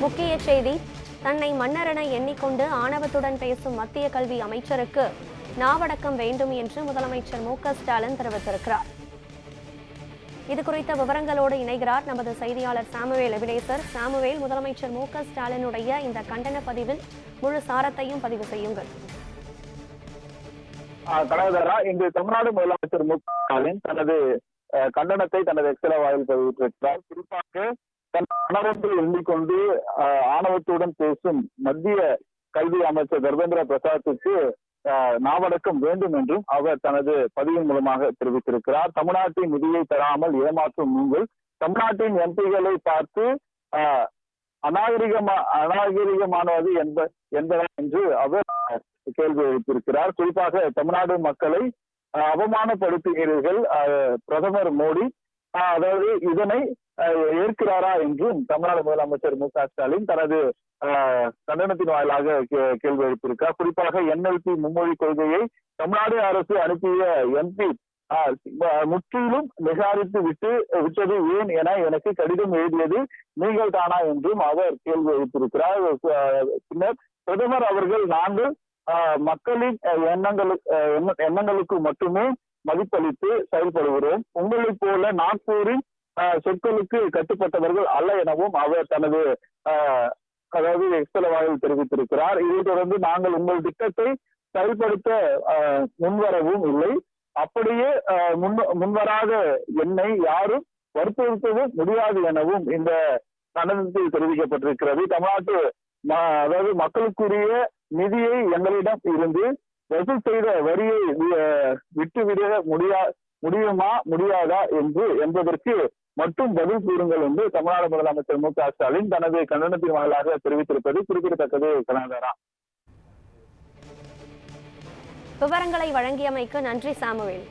முக்கிய செய்தி: தன்னை மன்னரென எண்ணிக்கொண்டு ஆணவத்துடன் பேசும் மத்திய கல்வி அமைச்சருக்கு நாவடக்கம் வேண்டும் என்று முதலமைச்சர் மு.க.ஸ்டாலின் தெரிவித்திருக்கிறார். இதுகுறித்த விவரங்களோடு இணைகிறார் நமது செய்தியாளர் சாமுவேல் எபினேசர். சாமுவேல், முதலமைச்சர் மு.க.ஸ்டாலினுடைய இந்த கண்டன பதிவில் முழு சாரத்தையும் பதிவு செய்யுங்கள். கனகதாரா, இன்று தமிழ்நாடு முதலமைச்சர் மு.க.ஸ்டாலின் தனது கண்டனத்தை தனது எக்ஸல வாயில் பதிவிட்டிருக்கிறார். குறிப்பாக தன் மனவத்தில் எண்ணிக்கொண்டு ஆணவத்துடன் பேசும் மத்திய கல்வி அமைச்சர் தர்மேந்திர பிரசாத்துக்கு நாவடக்கம் வேண்டும் என்றும் அவர் தனது பதிவின் மூலமாக தெரிவித்திருக்கிறார். தமிழ்நாட்டின் நிதியை தராமல் ஏமாற்றும் நீங்கள் தமிழ்நாட்டின் எம்பிகளை பார்த்து அநாகரிகமானது என்பதா என்று அவர் கேள்வி எழுப்பியிருக்கிறார். குறிப்பாக தமிழ்நாடு மக்களை அவமானப்படுத்துகிறீர்கள் பிரதமர் மோடி, அதாவது இதனை ஏற்கிறாரா என்றும் தமிழ்நாடு முதலமைச்சர் மு.க.ஸ்டாலின் தனது கண்டனத்தின் வாயிலாக கேள்வி எழுப்பியிருக்கிறார். குறிப்பாக NLP மும்மொழி கொள்கையை தமிழ்நாடு அரசு அனுப்பிய MP முற்றிலும் நிகாரித்து விட்டது ஏன் என எனக்கு கடிதம் எழுதியது நீங்கள் தானா என்றும் அவர் கேள்வி எழுப்பியிருக்கிறார். பின்னர் பிரதமர் அவர்கள், நாங்கள் மக்களின் எண்ணங்களுக்கு மட்டுமே மதிப்பளித்து செயல்படுகிறோம், உங்களைப் போல நாக்பூரின் சொற்களுக்கு கட்டுப்பட்டவர்கள் அல்ல எனவும் அவர் தனது அதாவது எக்ஸல வாயில் தெரிவித்திருக்கிறார். இதைத் தொடர்ந்து, நாங்கள் உங்கள் திட்டத்தை செயல்படுத்த முன்வரவும் இல்லை, அப்படியே முன்வராத என்னை யாரும் வற்புறுத்தவும் முடியாது எனவும் இந்த கண்டனத்தில் தெரிவிக்கப்பட்டிருக்கிறது. தமிழ்நாட்டு அதாவது மக்களுக்குரிய நிதியை எங்களிடம் இருந்து வசூல் செய்த வரியை விட்டுவிட முடியாதா என்பதற்கு மட்டும் பதில் கூறுங்கள் என்று தமிழ்நாடு முதலமைச்சர் மு.க.ஸ்டாலின் தனது கண்டனத்தின் வாயிலாக தெரிவித்திருப்பது குறிப்பிடத்தக்கது. கனகதாரா, விவரங்களை வழங்கியமைக்கு நன்றி சாமுவேல்.